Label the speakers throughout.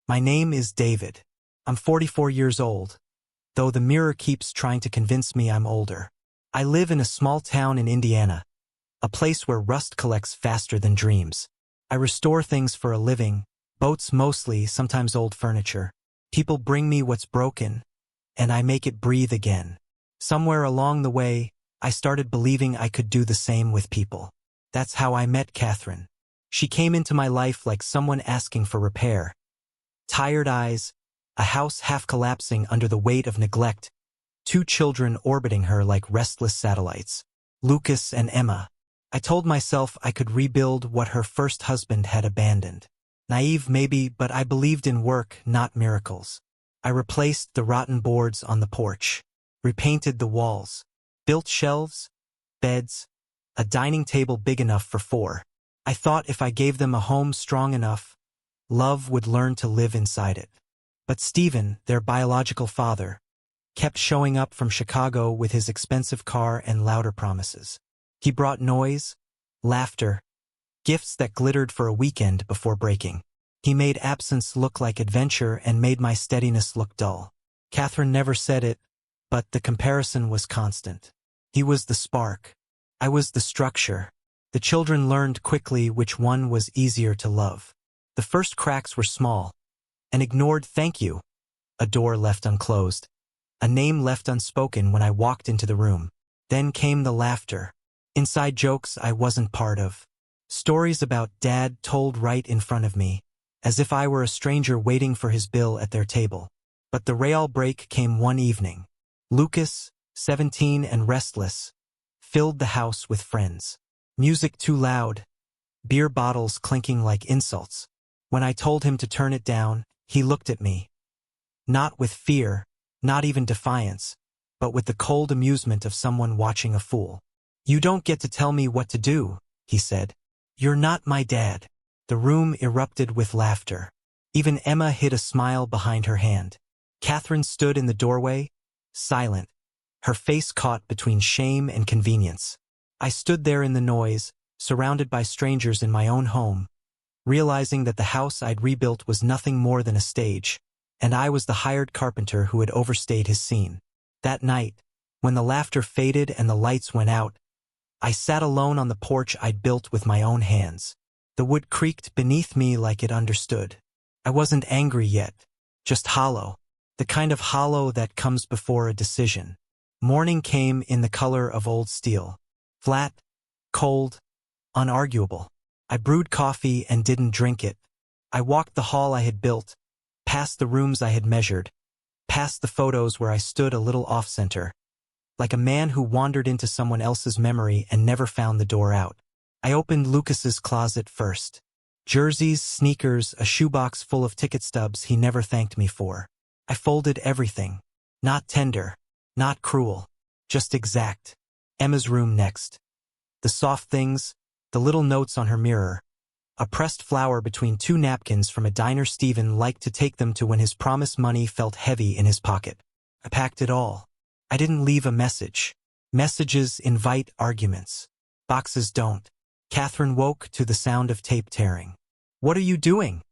Speaker 1: My name is David. I'm 44 years old, though the mirror keeps trying to convince me I'm older. I live in a small town in Indiana, a place where rust collects faster than dreams. I restore things for a living, boats mostly, sometimes old furniture. People bring me what's broken, and I make it breathe again. Somewhere along the way, I started believing I could do the same with people. That's how I met Catherine. She came into my life like someone asking for repair. Tired eyes, a house half collapsing under the weight of neglect, 2 children orbiting her like restless satellites, Lucas and Emma. I told myself I could rebuild what her first husband had abandoned. Naive maybe, but I believed in work, not miracles. I replaced the rotten boards on the porch, repainted the walls, built shelves, beds, a dining table big enough for 4. I thought if I gave them a home strong enough, love would learn to live inside it. But Stephen, their biological father, kept showing up from Chicago with his expensive car and louder promises. He brought noise, laughter, gifts that glittered for a weekend before breaking. He made absence look like adventure and made my steadiness look dull. Catherine never said it, but the comparison was constant. He was the spark. I was the structure. The children learned quickly which one was easier to love. The first cracks were small. An ignored thank you, a door left unclosed, a name left unspoken when I walked into the room. Then came the laughter. Inside jokes I wasn't part of. Stories about Dad told right in front of me, as if I were a stranger waiting for his bill at their table. But the real break came one evening. Lucas, 17 and restless, filled the house with friends. Music too loud, beer bottles clinking like insults. When I told him to turn it down, he looked at me. Not with fear, not even defiance, but with the cold amusement of someone watching a fool. "You don't get to tell me what to do," he said. "You're not my dad." The room erupted with laughter. Even Emma hid a smile behind her hand. Catherine stood in the doorway, silent, her face caught between shame and convenience. I stood there in the noise, surrounded by strangers in my own home, realizing that the house I'd rebuilt was nothing more than a stage, and I was the hired carpenter who had overstayed his scene. That night, when the laughter faded and the lights went out, I sat alone on the porch I'd built with my own hands. The wood creaked beneath me like it understood. I wasn't angry yet, just hollow, the kind of hollow that comes before a decision. Morning came in the color of old steel. Flat, cold, unarguable. I brewed coffee and didn't drink it. I walked the hall I had built, past the rooms I had measured, past the photos where I stood a little off-center, like a man who wandered into someone else's memory and never found the door out. I opened Lucas's closet first. Jerseys, sneakers, a shoebox full of ticket stubs he never thanked me for. I folded everything. Not tender, not cruel, just exact. Emma's room next. The soft things, the little notes on her mirror, a pressed flower between 2 napkins from a diner Stephen liked to take them to when his promised money felt heavy in his pocket. I packed it all. I didn't leave a message. Messages invite arguments. Boxes don't. Catherine woke to the sound of tape tearing. "What are you doing?"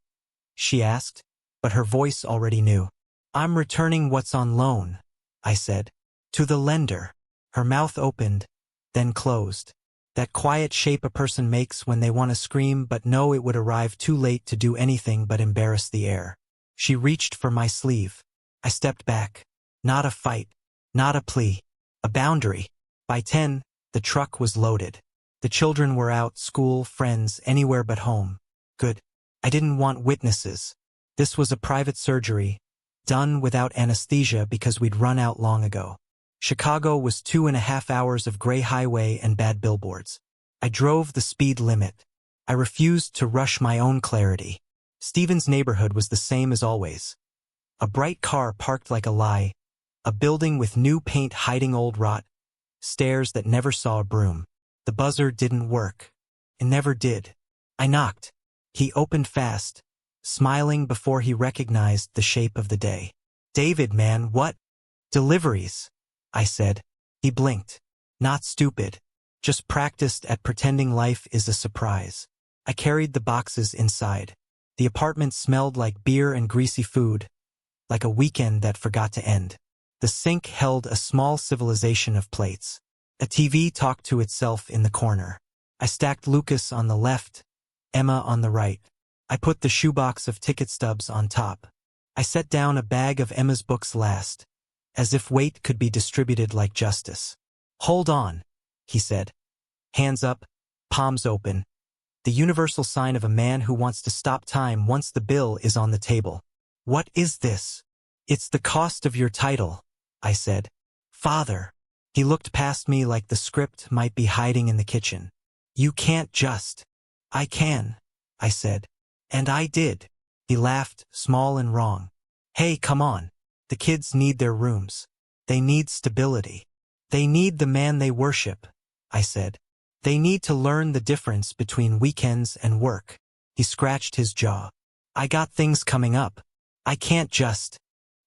Speaker 1: she asked, but her voice already knew. "I'm returning what's on loan," I said. "To the lender." Her mouth opened, then closed. That quiet shape a person makes when they want to scream but know it would arrive too late to do anything but embarrass the air. She reached for my sleeve. I stepped back. Not a fight. Not a plea. A boundary. By 10, the truck was loaded. The children were out, school, friends, anywhere but home. Good. I didn't want witnesses. This was a private surgery, done without anesthesia because we'd run out long ago. Chicago was 2.5 hours of gray highway and bad billboards. I drove the speed limit. I refused to rush my own clarity. Stephen's neighborhood was the same as always. A bright car parked like a lie, a building with new paint hiding old rot, stairs that never saw a broom. The buzzer didn't work. It never did. I knocked. He opened fast, smiling before he recognized the shape of the day. "David, man, what?" "Deliveries," I said. He blinked. Not stupid, just practiced at pretending life is a surprise. I carried the boxes inside. The apartment smelled like beer and greasy food, like a weekend that forgot to end. The sink held a small civilization of plates. A TV talked to itself in the corner. I stacked Lucas on the left, Emma on the right. I put the shoebox of ticket stubs on top. I set down a bag of Emma's books last, as if weight could be distributed like justice. "Hold on," he said. Hands up, palms open. The universal sign of a man who wants to stop time once the bill is on the table. "What is this?" "It's the cost of your title," I said. "Father." He looked past me like the script might be hiding in the kitchen. "You can't just." "I can," I said. "And I did." He laughed, small and wrong. "Hey, come on. The kids need their rooms. They need stability. They need the man they worship," I said. "They need to learn the difference between weekends and work." He scratched his jaw. "I got things coming up. I can't just."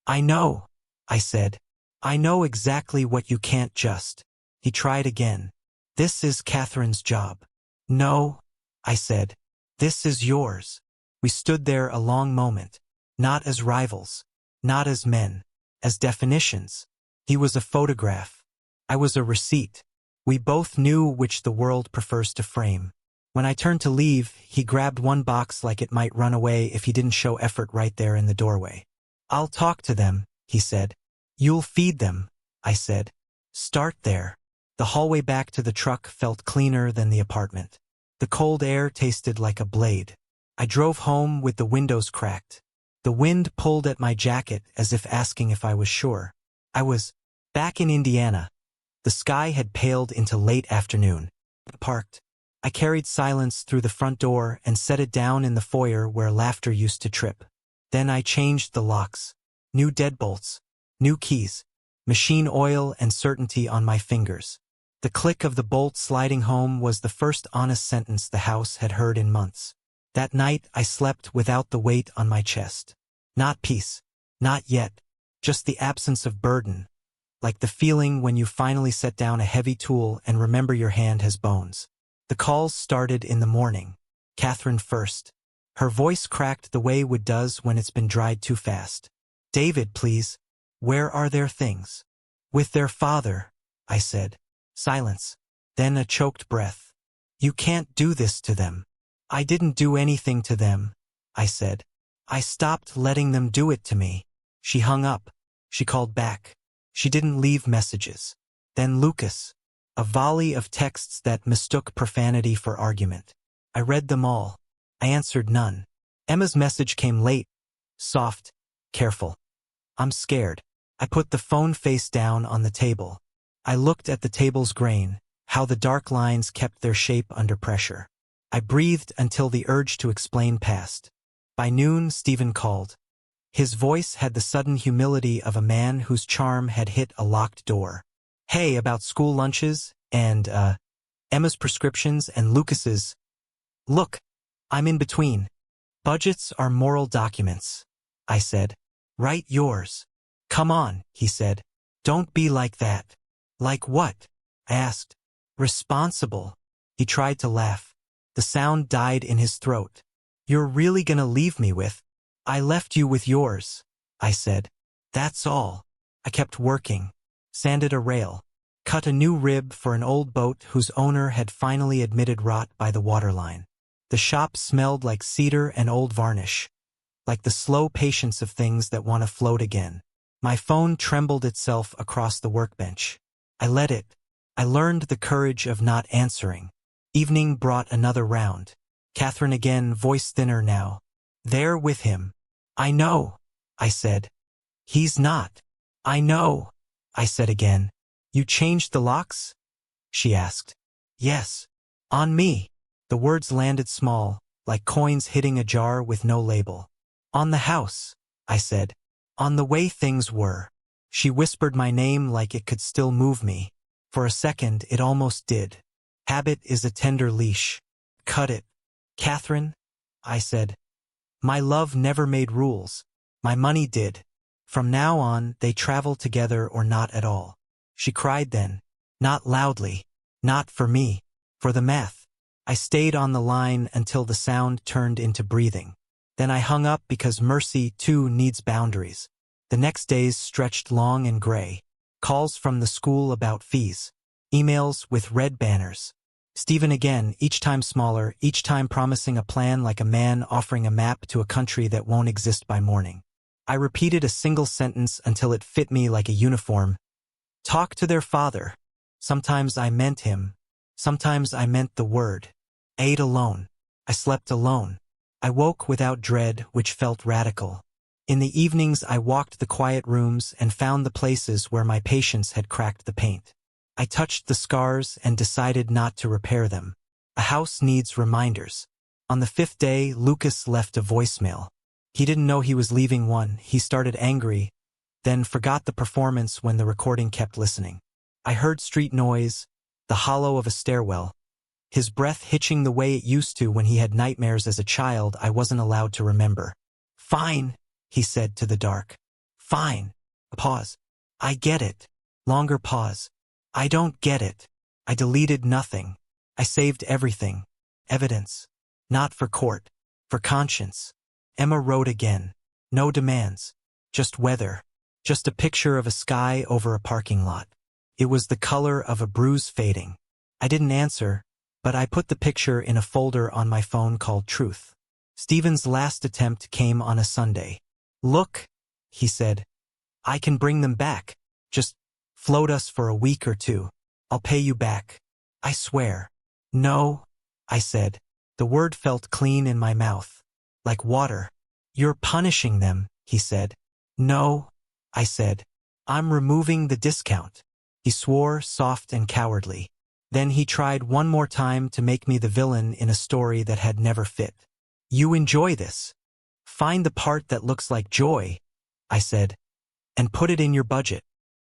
Speaker 1: "I know," I said. "I know exactly what you can't just." He tried again. "This is Catherine's job." "No," I said. "This is yours." We stood there a long moment, not as rivals, not as men, as definitions. He was a photograph. I was a receipt. We both knew which the world prefers to frame. When I turned to leave, he grabbed one box like it might run away if he didn't show effort right there in the doorway. "I'll talk to them," he said. "You'll feed them," I said. "Start there." The hallway back to the truck felt cleaner than the apartment. The cold air tasted like a blade. I drove home with the windows cracked. The wind pulled at my jacket as if asking if I was sure. I was back in Indiana. The sky had paled into late afternoon. Parked. I carried silence through the front door and set it down in the foyer where laughter used to trip. Then I changed the locks. New deadbolts. New keys. Machine oil and certainty on my fingers. The click of the bolt sliding home was the first honest sentence the house had heard in months. That night I slept without the weight on my chest. Not peace. Not yet. Just the absence of burden. Like the feeling when you finally set down a heavy tool and remember your hand has bones. The calls started in the morning. Catherine first. Her voice cracked the way wood does when it's been dried too fast. "David, please. Where are their things?" "With their father," I said. Silence. Then a choked breath. "You can't do this to them." "I didn't do anything to them," I said. "I stopped letting them do it to me." She hung up. She called back. She didn't leave messages. Then Lucas. A volley of texts that mistook profanity for argument. I read them all. I answered none. Emma's message came late. Soft. Careful. "I'm scared." I put the phone face down on the table. I looked at the table's grain, how the dark lines kept their shape under pressure. I breathed until the urge to explain passed. By noon, Stephen called. His voice had the sudden humility of a man whose charm had hit a locked door. "Hey, about school lunches, and, Emma's prescriptions and Lucas's." "Look, I'm in between. Budgets are moral documents," I said. "Write yours." "Come on," he said. "Don't be like that." "Like what?" I asked. "Responsible." He tried to laugh. The sound died in his throat. "You're really gonna leave me with?" "I left you with yours," I said. "That's all." I kept working. Sanded a rail. Cut a new rib for an old boat whose owner had finally admitted rot by the waterline. The shop smelled like cedar and old varnish, like the slow patience of things that want to float again. My phone trembled itself across the workbench. I let it. I learned the courage of not answering. Evening brought another round. Catherine again, voice thinner now. "There with him." "I know," I said. "He's not." "I know," I said again. "You changed the locks?" she asked. "Yes. On me." The words landed small, like coins hitting a jar with no label. "On the house," I said. "On the way things were." She whispered my name like it could still move me. For a second, it almost did. "Habit is a tender leash. Cut it." "Catherine," I said. "My love never made rules. My money did. From now on, they travel together or not at all." She cried then. Not loudly. Not for me. For the math. I stayed on the line until the sound turned into breathing. Then I hung up because mercy, too, needs boundaries. The next days stretched long and gray. Calls from the school about fees. Emails with red banners. Stephen again, each time smaller, each time promising a plan like a man offering a map to a country that won't exist by morning. I repeated a single sentence until it fit me like a uniform. Talk to their father. Sometimes I meant him. Sometimes I meant the word. I ate alone. I slept alone. I woke without dread, which felt radical. In the evenings I walked the quiet rooms and found the places where my patience had cracked the paint. I touched the scars and decided not to repair them. A house needs reminders. On the 5th day, Lucas left a voicemail. He didn't know he was leaving one. He started angry, then forgot the performance when the recording kept listening. I heard street noise, the hollow of a stairwell. His breath hitching the way it used to when he had nightmares as a child I wasn't allowed to remember. Fine, he said to the dark. Fine. A pause. I get it. Longer pause. I don't get it. I deleted nothing. I saved everything. Evidence. Not for court. For conscience. Emma wrote again. No demands. Just weather. Just a picture of a sky over a parking lot. It was the color of a bruise fading. I didn't answer, but I put the picture in a folder on my phone called Truth. Stephen's last attempt came on a Sunday. Look, he said. I can bring them back. Just float us for a week or two. I'll pay you back. I swear. No, I said. The word felt clean in my mouth. Like water. You're punishing them, he said. No, I said. I'm removing the discount. He swore, soft and cowardly. Then he tried one more time to make me the villain in a story that had never fit. You enjoy this. Find the part that looks like joy, I said, and put it in your budget.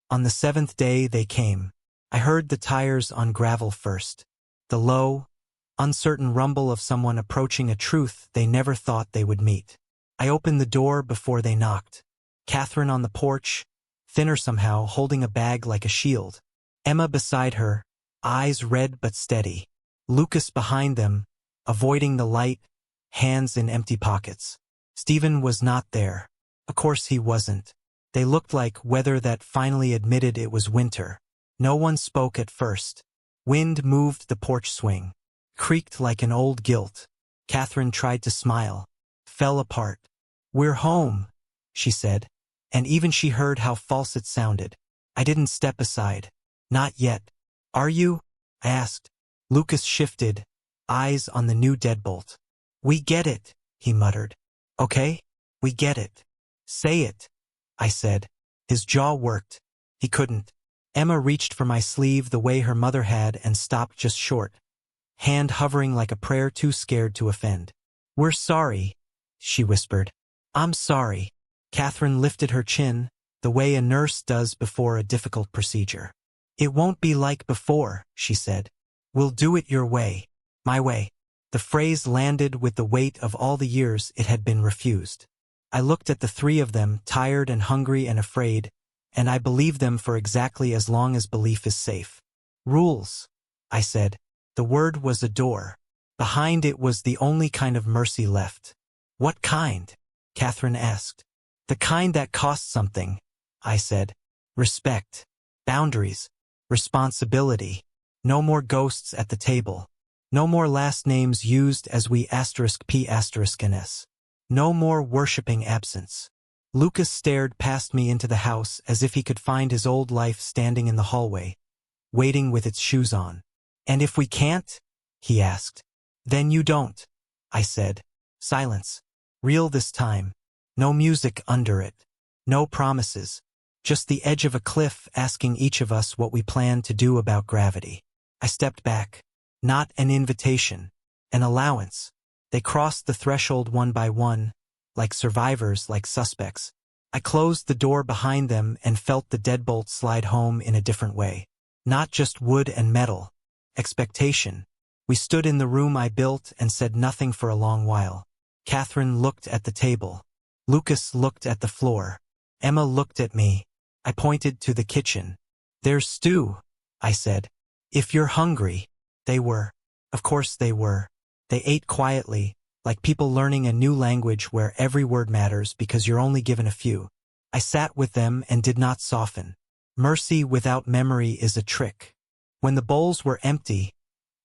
Speaker 1: On the 7th day they came. I heard the tires on gravel first. The low, uncertain rumble of someone approaching a truth they never thought they would meet. I opened the door before they knocked. Catherine on the porch, thinner somehow, holding a bag like a shield. Emma beside her, eyes red but steady. Lucas behind them, avoiding the light, hands in empty pockets. Stephen was not there. Of course he wasn't. They looked like weather that finally admitted it was winter. No one spoke at first. Wind moved the porch swing. Creaked like an old guilt. Catherine tried to smile. Fell apart. We're home, she said. And even she heard how false it sounded. I didn't step aside. Not yet. Are you? I asked. Lucas shifted, eyes on the new deadbolt. We get it, he muttered. Okay? We get it. Say it, I said. His jaw worked. He couldn't. Emma reached for my sleeve the way her mother had and stopped just short. Hand hovering like a prayer too scared to offend. We're sorry, she whispered. I'm sorry. Catherine lifted her chin, the way a nurse does before a difficult procedure. It won't be like before, she said. We'll do it your way. My way. The phrase landed with the weight of all the years it had been refused. I looked at the three of them, tired and hungry and afraid, and I believed them for exactly as long as belief is safe. Rules, I said. The word was a door. Behind it was the only kind of mercy left. What kind? Catherine asked. The kind that costs something, I said. Respect. Boundaries. Responsibility. No more ghosts at the table. No more last names used as we *p****s. No more worshipping absence. Lucas stared past me into the house as if he could find his old life standing in the hallway, waiting with its shoes on. And if we can't? He asked. Then you don't, I said. Silence. Real this time. No music under it. No promises. Just the edge of a cliff asking each of us what we planned to do about gravity. I stepped back. Not an invitation. An allowance. They crossed the threshold one by one, like survivors, like suspects. I closed the door behind them and felt the deadbolt slide home in a different way. Not just wood and metal. Expectation. We stood in the room I built and said nothing for a long while. Catherine looked at the table. Lucas looked at the floor. Emma looked at me. I pointed to the kitchen. There's stew, I said. If you're hungry. They were. Of course they were. They ate quietly, like people learning a new language where every word matters because you're only given a few. I sat with them and did not soften. Mercy without memory is a trick. When the bowls were empty,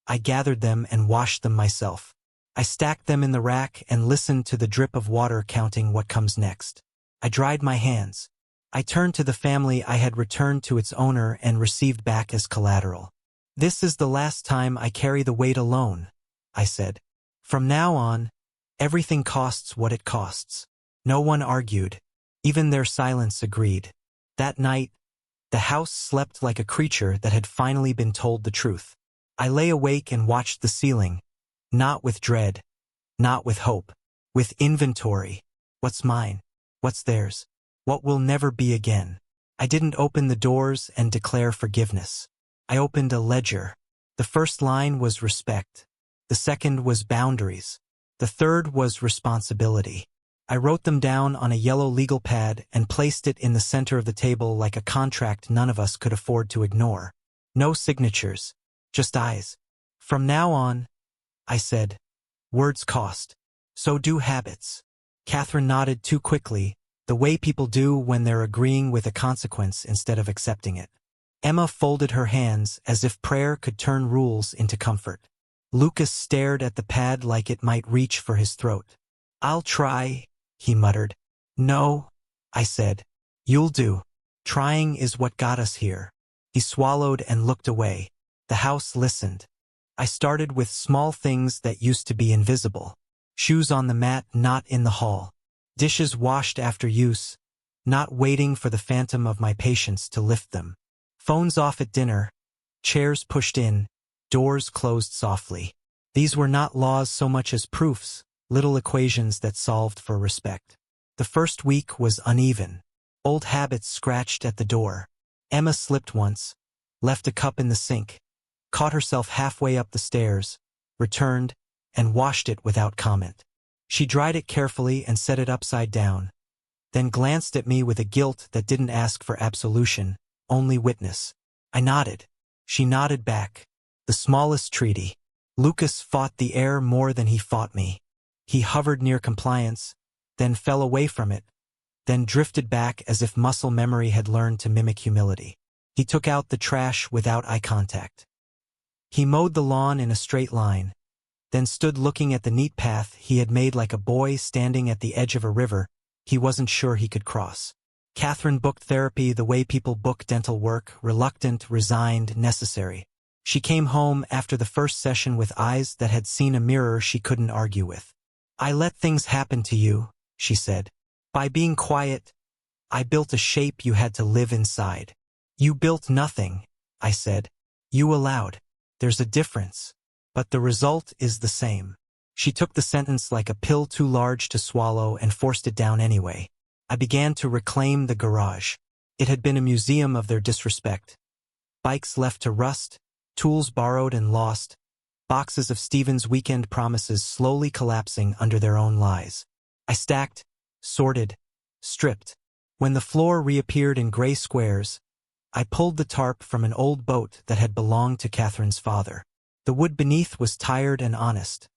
Speaker 1: I gathered them and washed them myself. I stacked them in the rack and listened to the drip of water counting what comes next. I dried my hands. I turned to the family I had returned to its owner and received back as collateral. "This is the last time I carry the weight alone," I said. "From now on, everything costs what it costs." No one argued. Even their silence agreed. That night, the house slept like a creature that had finally been told the truth. I lay awake and watched the ceiling, not with dread, not with hope, with inventory. What's mine? What's theirs? What will never be again? I didn't open the doors and declare forgiveness. I opened a ledger. The first line was respect. The second was boundaries. The third was responsibility. I wrote them down on a yellow legal pad and placed it in the center of the table like a contract none of us could afford to ignore. No signatures, just eyes. "From now on," I said, "words cost. So do habits." Catherine nodded too quickly, the way people do when they're agreeing with a consequence instead of accepting it. Emma folded her hands as if prayer could turn rules into comfort. Lucas stared at the pad like it might reach for his throat. "I'll try," he muttered. "No," I said. "You'll do. Trying is what got us here." He swallowed and looked away. The house listened. I started with small things that used to be invisible. Shoes on the mat, not in the hall. Dishes washed after use, not waiting for the phantom of my patience to lift them. Phones off at dinner, chairs pushed in, doors closed softly. These were not laws so much as proofs, little equations that solved for respect. The first week was uneven. Old habits scratched at the door. Emma slipped once, left a cup in the sink, caught herself halfway up the stairs, returned, and washed it without comment. She dried it carefully and set it upside down, then glanced at me with a guilt that didn't ask for absolution, only witness. I nodded. She nodded back. The smallest treaty. Lucas fought the air more than he fought me. He hovered near compliance, then fell away from it, then drifted back as if muscle memory had learned to mimic humility. He took out the trash without eye contact. He mowed the lawn in a straight line, then stood looking at the neat path he had made like a boy standing at the edge of a river he wasn't sure he could cross. Catherine booked therapy the way people book dental work, reluctant, resigned, necessary. She came home after the first session with eyes that had seen a mirror she couldn't argue with. "I let things happen to you," she said. "By being quiet, I built a shape you had to live inside." "You built nothing," I said. "You allowed. There's a difference. But the result is the same." She took the sentence like a pill too large to swallow and forced it down anyway. I began to reclaim the garage. It had been a museum of their disrespect. Bikes left to rust, tools borrowed and lost, boxes of Stephen's weekend promises slowly collapsing under their own lies. I stacked, sorted, stripped. When the floor reappeared in gray squares, I pulled the tarp from an old boat that had belonged to Catherine's father. The wood beneath was tired and honest,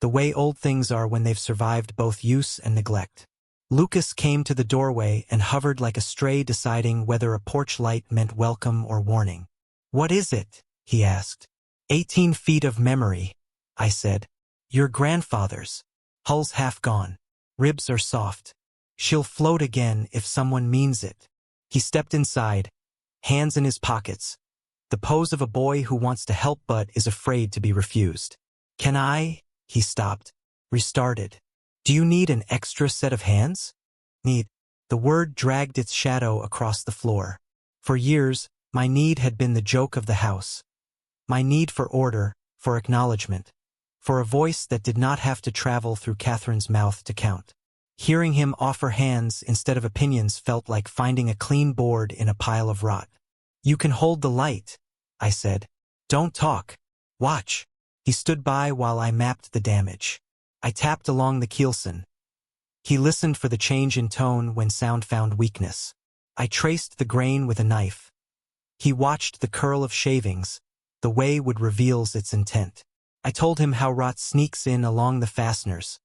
Speaker 1: the way old things are when they've survived both use and neglect. Lucas came to the doorway and hovered like a stray, deciding whether a porch light meant welcome or warning. "What is it?" he asked. 18 feet of memory," I said. "Your grandfather's. Hull's half gone. Ribs are soft. She'll float again if someone means it." He stepped inside, hands in his pockets, the pose of a boy who wants to help but is afraid to be refused. "Can I?" He stopped, restarted. "Do you need an extra set of hands?" "Need." The word dragged its shadow across the floor. For years, my need had been the joke of the house. My need for order, for acknowledgement, for a voice that did not have to travel through Catherine's mouth to count. Hearing him offer hands instead of opinions felt like finding a clean board in a pile of rot. "You can hold the light," I said. "Don't talk. Watch." He stood by while I mapped the damage. I tapped along the keelson. He listened for the change in tone when sound found weakness. I traced the grain with a knife. He watched the curl of shavings, the way wood reveals its intent. I told him how rot sneaks in along the fasteners,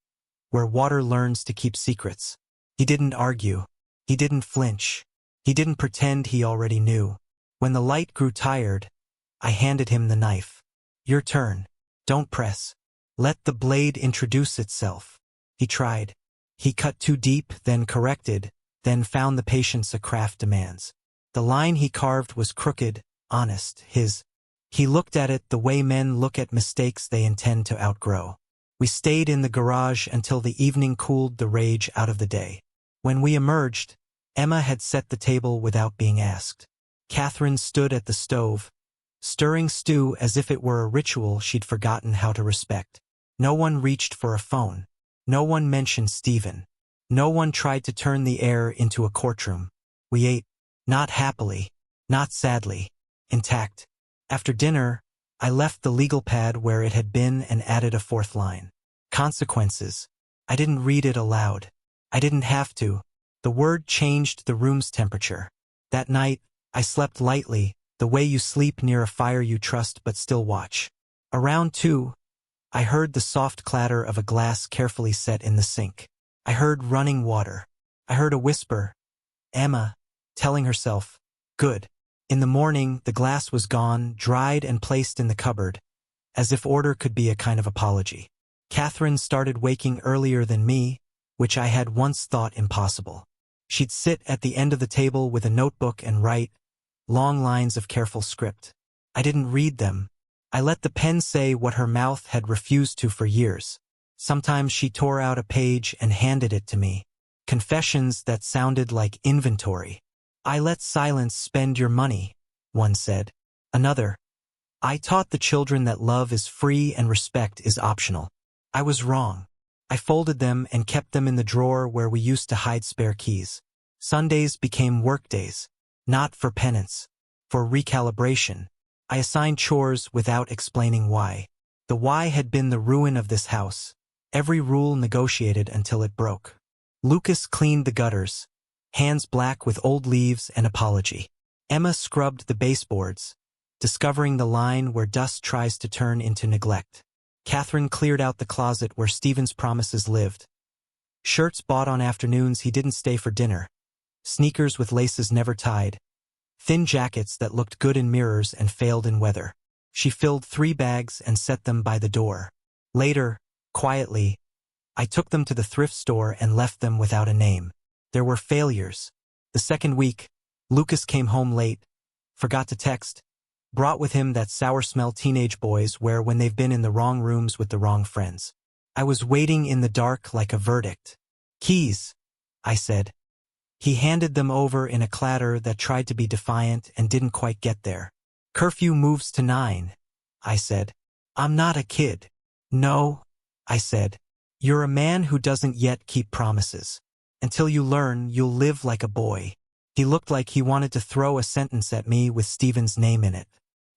Speaker 1: where water learns to keep secrets. He didn't argue. He didn't flinch. He didn't pretend he already knew. When the light grew tired, I handed him the knife. Your turn. Don't press. Let the blade introduce itself. He tried. He cut too deep, then corrected, then found the patience a craft demands. The line he carved was crooked, honest, his. He looked at it the way men look at mistakes they intend to outgrow. We stayed in the garage until the evening cooled the rage out of the day. When we emerged, Emma had set the table without being asked. Catherine stood at the stove, stirring stew as if it were a ritual she'd forgotten how to respect. No one reached for a phone. No one mentioned Stephen. No one tried to turn the air into a courtroom. We ate, not happily, not sadly, intact. After dinner, I left the legal pad where it had been and added a fourth line. Consequences. I didn't read it aloud. I didn't have to. The word changed the room's temperature. That night, I slept lightly, the way you sleep near a fire you trust but still watch. Around 2, I heard the soft clatter of a glass carefully set in the sink. I heard running water. I heard a whisper, Emma, telling herself, good. In the morning, the glass was gone, dried and placed in the cupboard, as if order could be a kind of apology. Catherine started waking earlier than me, which I had once thought impossible. She'd sit at the end of the table with a notebook and write long lines of careful script. I didn't read them. I let the pen say what her mouth had refused to for years. Sometimes she tore out a page and handed it to me. Confessions that sounded like inventory. I let silence spend your money, one said. Another, I taught the children that love is free and respect is optional. I was wrong. I folded them and kept them in the drawer where we used to hide spare keys. Sundays became work days, not for penance, for recalibration. I assigned chores without explaining why. The why had been the ruin of this house. Every rule negotiated until it broke. Lucas cleaned the gutters, hands black with old leaves and apology. Emma scrubbed the baseboards, discovering the line where dust tries to turn into neglect. Catherine cleared out the closet where Stephen's promises lived. Shirts bought on afternoons he didn't stay for dinner. Sneakers with laces never tied. Thin jackets that looked good in mirrors and failed in weather. She filled 3 bags and set them by the door. Later, quietly, I took them to the thrift store and left them without a name. There were failures. The second week, Lucas came home late, forgot to text, brought with him that sour smell teenage boys wear when they've been in the wrong rooms with the wrong friends. I was waiting in the dark like a verdict. Keys, I said. He handed them over in a clatter that tried to be defiant and didn't quite get there. Curfew moves to 9, I said. I'm not a kid. No, I said. You're a man who doesn't yet keep promises. Until you learn, you'll live like a boy. He looked like he wanted to throw a sentence at me with Stephen's name in it.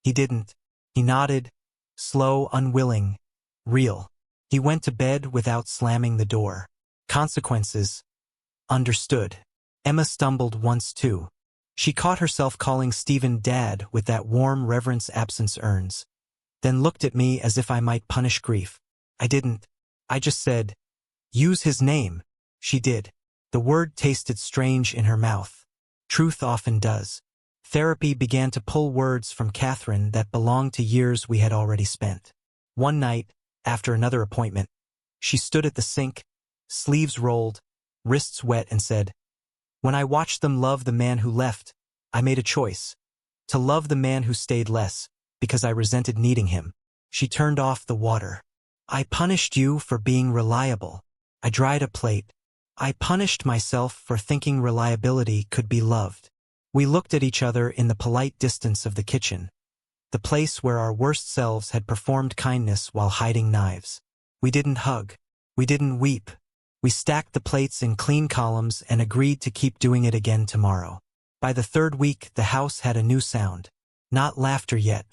Speaker 1: He didn't. He nodded, slow, unwilling, real. He went to bed without slamming the door. Consequences. Understood. Emma stumbled once too. She caught herself calling Stephen Dad with that warm reverence absence earns. Then looked at me as if I might punish grief. I didn't. I just said, use his name. She did. The word tasted strange in her mouth. Truth often does. Therapy began to pull words from Catherine that belonged to years we had already spent. One night, after another appointment, she stood at the sink, sleeves rolled, wrists wet, and said, when I watched them love the man who left, I made a choice. To love the man who stayed less, because I resented needing him. She turned off the water. I punished you for being reliable. I dried a plate. I punished myself for thinking reliability could be loved. We looked at each other in the polite distance of the kitchen, the place where our worst selves had performed kindness while hiding knives. We didn't hug. We didn't weep. We stacked the plates in clean columns and agreed to keep doing it again tomorrow. By the 3rd week, the house had a new sound. Not laughter yet.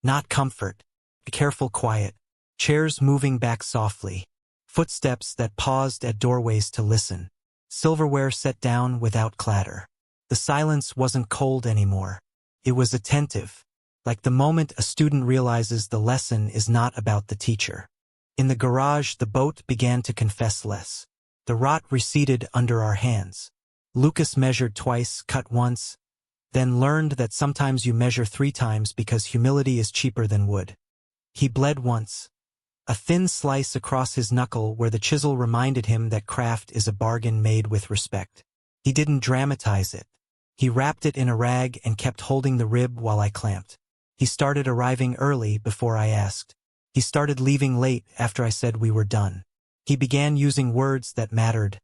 Speaker 1: Not comfort. Careful quiet. Chairs moving back softly. Footsteps that paused at doorways to listen. Silverware set down without clatter. The silence wasn't cold anymore. It was attentive, like the moment a student realizes the lesson is not about the teacher. In the garage, the boat began to confess less. The rot receded under our hands. Lucas measured twice, cut once, then learned that sometimes you measure 3 times because humility is cheaper than wood. He bled once. A thin slice across his knuckle where the chisel reminded him that craft is a bargain made with respect. He didn't dramatize it. He wrapped it in a rag and kept holding the rib while I clamped. He started arriving early before I asked. He started leaving late after I said we were done. He began using words that mattered.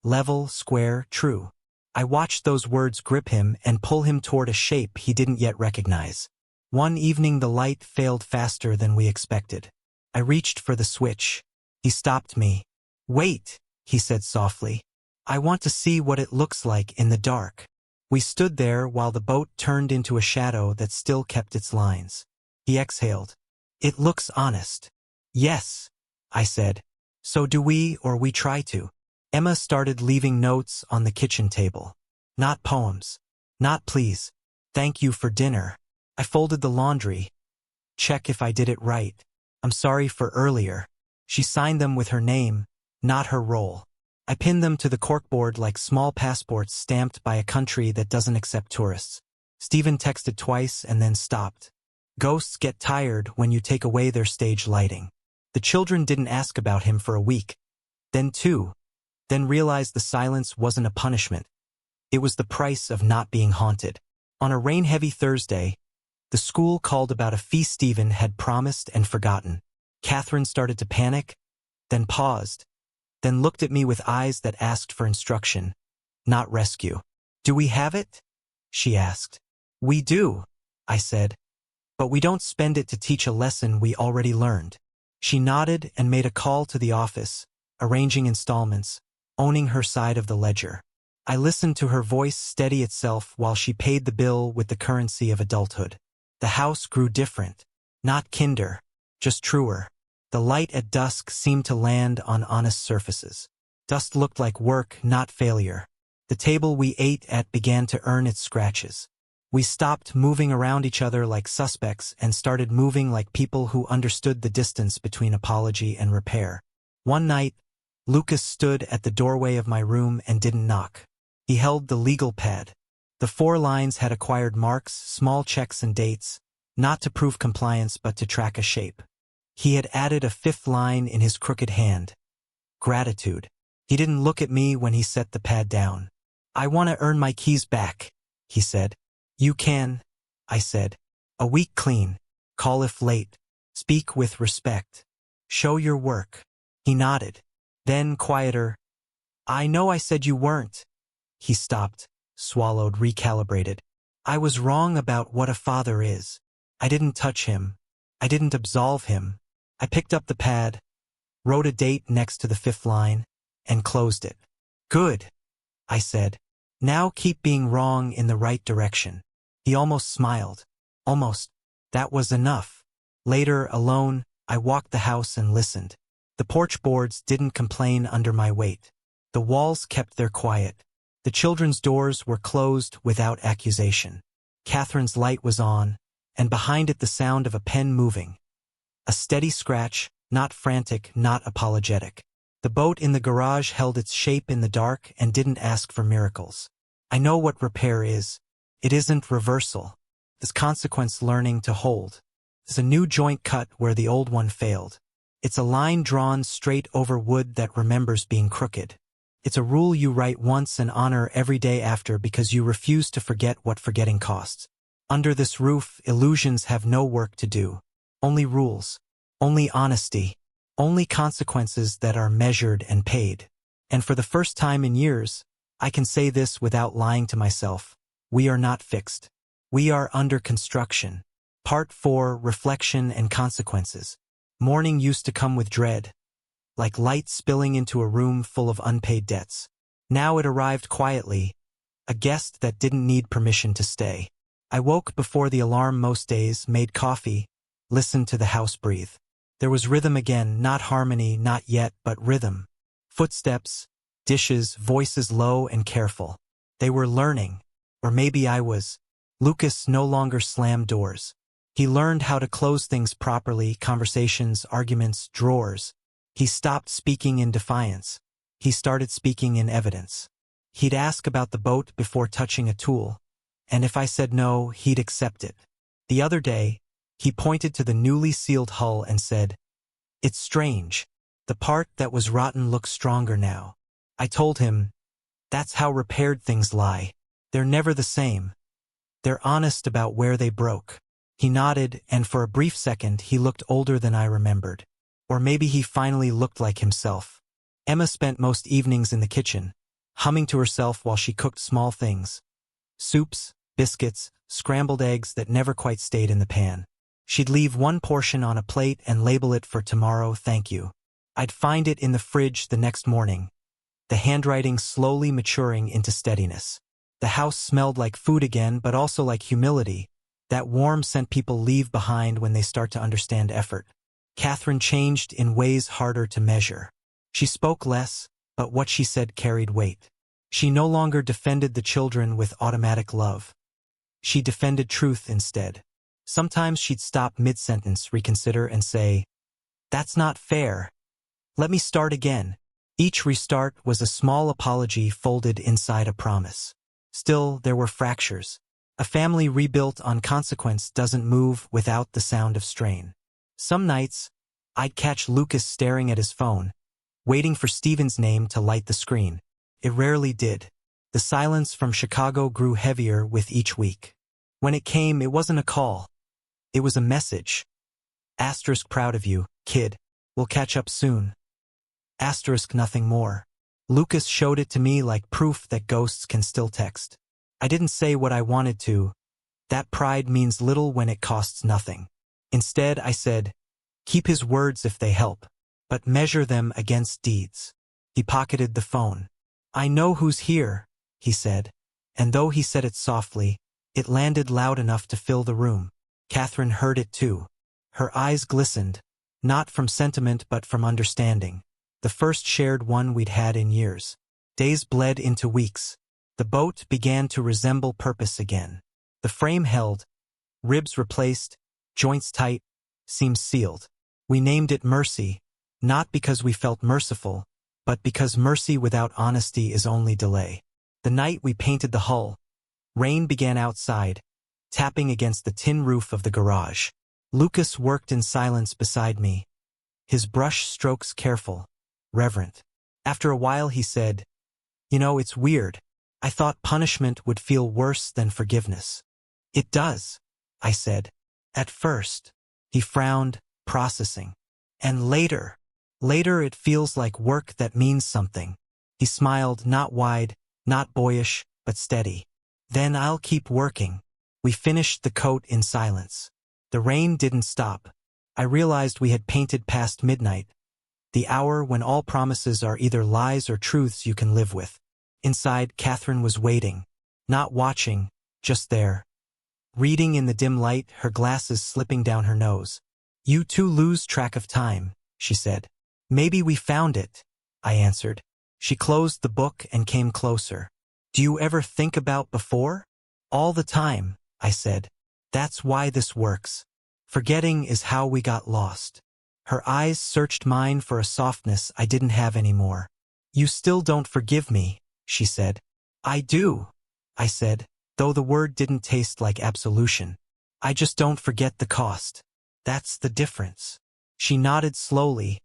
Speaker 1: Level, square, true. I watched those words grip him and pull him toward a shape he didn't yet recognize. One evening the light failed faster than we expected. I reached for the switch. He stopped me. "Wait," he said softly. "I want to see what it looks like in the dark." We stood there while the boat turned into a shadow that still kept its lines. He exhaled. "It looks honest." "Yes," I said. "So do we, or we try to." Emma started leaving notes on the kitchen table. Not poems. Not please. Thank you for dinner. I folded the laundry. Check if I did it right. I'm sorry for earlier. She signed them with her name, not her role. I pinned them to the corkboard like small passports stamped by a country that doesn't accept tourists. Stephen texted twice and then stopped. Ghosts get tired when you take away their stage lighting. The children didn't ask about him for a week. Then 2. Then realized the silence wasn't a punishment. It was the price of not being haunted. On a rain-heavy Thursday, the school called about a feast Stephen had promised and forgotten. Catherine started to panic, then paused, then looked at me with eyes that asked for instruction, not rescue. "Do we have it?" she asked. "We do," I said. "But we don't spend it to teach a lesson we already learned." She nodded and made a call to the office, arranging installments, owning her side of the ledger. I listened to her voice steady itself while she paid the bill with the currency of adulthood. The house grew different. Not kinder, just truer. The light at dusk seemed to land on honest surfaces. Dust looked like work, not failure. The table we ate at began to earn its scratches. We stopped moving around each other like suspects and started moving like people who understood the distance between apology and repair. One night, Lucas stood at the doorway of my room and didn't knock. He held the legal pad. The 4 lines had acquired marks, small checks and dates, not to prove compliance but to track a shape. He had added a 5th line in his crooked hand. Gratitude. He didn't look at me when he set the pad down. "I want to earn my keys back," he said. "You can," I said. "A week clean. Call if late. Speak with respect. Show your work." He nodded. Then, quieter, "I know I said you weren't." He stopped, swallowed, recalibrated. "I was wrong about what a father is. I didn't touch him. I didn't absolve him. I picked up the pad, wrote a date next to the 5th line, and closed it." "Good," I said. "Now keep being wrong in the right direction." He almost smiled. Almost. That was enough. Later, alone, I walked the house and listened. The porch boards didn't complain under my weight. The walls kept their quiet. The children's doors were closed without accusation. Catherine's light was on, and behind it the sound of a pen moving. A steady scratch, not frantic, not apologetic. The boat in the garage held its shape in the dark and didn't ask for miracles. I know what repair is. It isn't reversal. It's consequence learning to hold. It's a new joint cut where the old one failed. It's a line drawn straight over wood that remembers being crooked. It's a rule you write once and honor every day after because you refuse to forget what forgetting costs. Under this roof, illusions have no work to do. Only rules. Only honesty. Only consequences that are measured and paid. And for the first time in years, I can say this without lying to myself. We are not fixed. We are under construction. Part 4, Reflection and Consequences. Morning used to come with dread, like light spilling into a room full of unpaid debts. Now it arrived quietly, a guest that didn't need permission to stay. I woke before the alarm most days, made coffee, listened to the house breathe. There was rhythm again, not harmony, not yet, but rhythm. Footsteps, dishes, voices low and careful. They were learning, or maybe I was. Lucas no longer slammed doors. He learned how to close things properly, conversations, arguments, drawers. He stopped speaking in defiance. He started speaking in evidence. He'd ask about the boat before touching a tool, and if I said no, he'd accept it. The other day, he pointed to the newly sealed hull and said, "It's strange. The part that was rotten looks stronger now." I told him, "That's how repaired things lie. They're never the same. They're honest about where they broke." He nodded, and for a brief second he looked older than I remembered. Or maybe he finally looked like himself. Emma spent most evenings in the kitchen, humming to herself while she cooked small things. Soups, biscuits, scrambled eggs that never quite stayed in the pan. She'd leave one portion on a plate and label it for tomorrow, thank you. I'd find it in the fridge the next morning, the handwriting slowly maturing into steadiness. The house smelled like food again, but also like humility, that warm scent people leave behind when they start to understand effort. Catherine changed in ways harder to measure. She spoke less, but what she said carried weight. She no longer defended the children with automatic love. She defended truth instead. Sometimes she'd stop mid-sentence, reconsider, and say, "That's not fair. Let me start again." Each restart was a small apology folded inside a promise. Still, there were fractures. A family rebuilt on consequence doesn't move without the sound of strain. Some nights, I'd catch Lucas staring at his phone, waiting for Steven's name to light the screen. It rarely did. The silence from Chicago grew heavier with each week. When it came, it wasn't a call. It was a message. Asterisk proud of you, kid. We'll catch up soon. Asterisk nothing more. Lucas showed it to me like proof that ghosts can still text. I didn't say what I wanted to. That pride means little when it costs nothing. Instead, I said, keep his words if they help, but measure them against deeds. He pocketed the phone. "I know who's here," he said, and though he said it softly, it landed loud enough to fill the room. Catherine heard it too. Her eyes glistened, not from sentiment but from understanding. The first shared one we'd had in years. Days bled into weeks. The boat began to resemble purpose again. The frame held, ribs replaced, joints tight, seams sealed. We named it Mercy, not because we felt merciful, but because mercy without honesty is only delay. The night we painted the hull, rain began outside, tapping against the tin roof of the garage. Lucas worked in silence beside me, his brush strokes careful, reverent. After a while he said, "You know, it's weird. I thought punishment would feel worse than forgiveness." "It does," I said. "At first." He frowned, processing. "And later it feels like work that means something." He smiled, not wide, not boyish, but steady. "Then I'll keep working." We finished the coat in silence. The rain didn't stop. I realized we had painted past midnight, the hour when all promises are either lies or truths you can live with. Inside, Catherine was waiting, not watching, just there. Reading in the dim light, her glasses slipping down her nose. "You two lose track of time," she said. "Maybe we found it," I answered. She closed the book and came closer. "Do you ever think about before?" "All the time," I said. "That's why this works. Forgetting is how we got lost." Her eyes searched mine for a softness I didn't have anymore. "You still don't forgive me," she said. "I do," I said, though the word didn't taste like absolution. "I just don't forget the cost. That's the difference." She nodded slowly,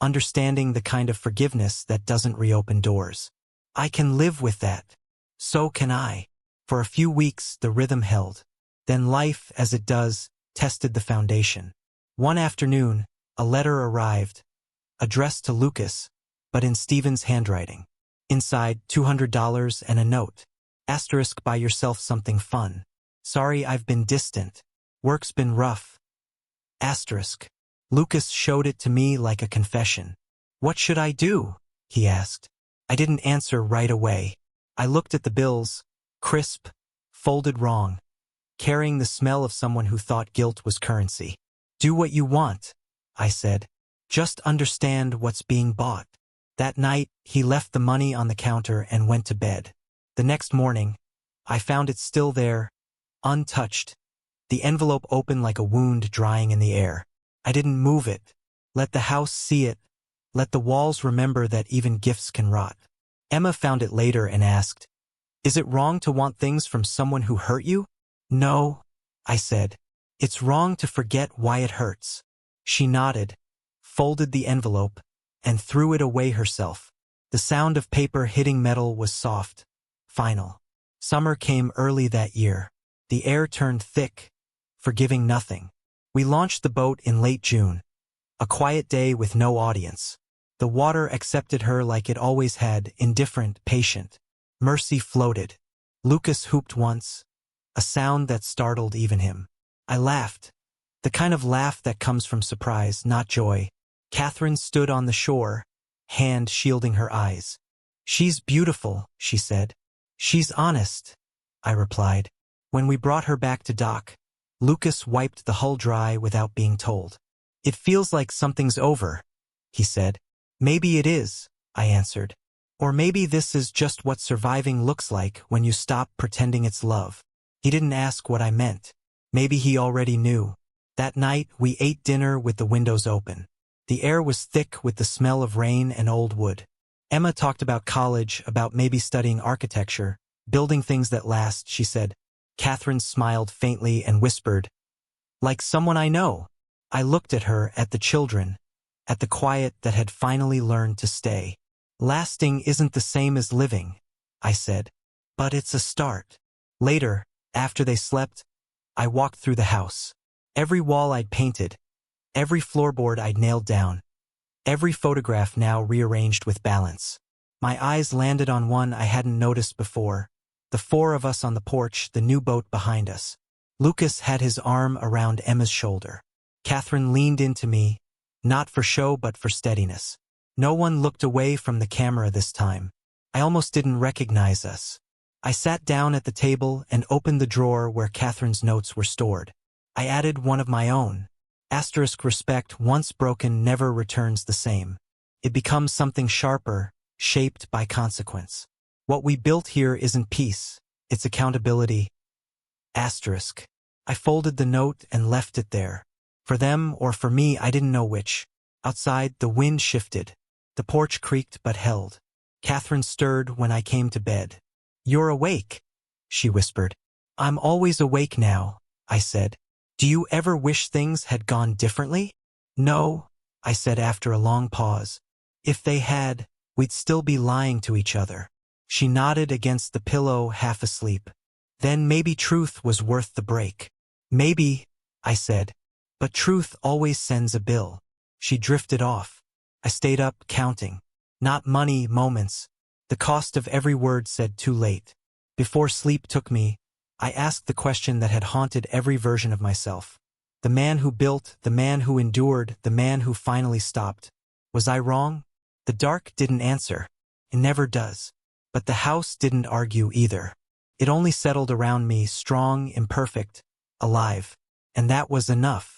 Speaker 1: understanding the kind of forgiveness that doesn't reopen doors. "I can live with that. So can I." For a few weeks the rhythm held. Then life, as it does, tested the foundation. One afternoon, a letter arrived, addressed to Lucas, but in Steven's handwriting. Inside, $200 and a note. Asterisk, buy yourself something fun. Sorry I've been distant. Work's been rough. Asterisk. Lucas showed it to me like a confession. "What should I do?" he asked. I didn't answer right away. I looked at the bills, crisp, folded wrong, carrying the smell of someone who thought guilt was currency. "Do what you want," I said. "Just understand what's being bought." That night, he left the money on the counter and went to bed. The next morning, I found it still there, untouched, The envelope opened like a wound drying in the air. I didn't move it. Let the house see it. Let the walls remember that even gifts can rot. Emma found it later and asked, "Is it wrong to want things from someone who hurt you?" "No," I said. "It's wrong to forget why it hurts." She nodded, folded the envelope, and threw it away herself. The sound of paper hitting metal was soft, final. Summer came early that year. The air turned thick, forgiving nothing. We launched the boat in late June. A quiet day with no audience. The water accepted her like it always had, indifferent, patient. Mercy floated. Lucas hooped once, a sound that startled even him. I laughed. The kind of laugh that comes from surprise, not joy. Catherine stood on the shore, hand shielding her eyes. "She's beautiful," she said. "She's honest," I replied. When we brought her back to dock, Lucas wiped the hull dry without being told. "It feels like something's over," he said. "Maybe it is," I answered. "Or maybe this is just what surviving looks like when you stop pretending it's love." He didn't ask what I meant. Maybe he already knew. That night, we ate dinner with the windows open. The air was thick with the smell of rain and old wood. Emma talked about college, about maybe studying architecture, building things that last, she said. Catherine smiled faintly and whispered, "Like someone I know." I looked at her, at the children, at the quiet that had finally learned to stay. "Lasting isn't the same as living," I said, "but it's a start." Later, after they slept, I walked through the house. Every wall I'd painted, every floorboard I'd nailed down, every photograph now rearranged with balance. My eyes landed on one I hadn't noticed before. The four of us on the porch, the new boat behind us. Lucas had his arm around Emma's shoulder. Catherine leaned into me, not for show but for steadiness. No one looked away from the camera this time. I almost didn't recognize us. I sat down at the table and opened the drawer where Catherine's notes were stored. I added one of my own. *Respect once broken never returns the same. It becomes something sharper, shaped by consequence. What we built here isn't peace, it's accountability. I folded the note and left it there. For them or for me, I didn't know which. Outside, the wind shifted. The porch creaked but held. Catherine stirred when I came to bed. "You're awake," she whispered. "I'm always awake now," I said. "Do you ever wish things had gone differently?" "No," I said after a long pause. "If they had, we'd still be lying to each other." She nodded against the pillow, half asleep. "Then maybe truth was worth the break." "Maybe," I said, "but truth always sends a bill." She drifted off. I stayed up, counting. Not money, moments. The cost of every word said too late. Before sleep took me, I asked the question that had haunted every version of myself. The man who built, the man who endured, the man who finally stopped. Was I wrong? The dark didn't answer. It never does. But the house didn't argue either. It only settled around me, strong, imperfect, alive. And that was enough.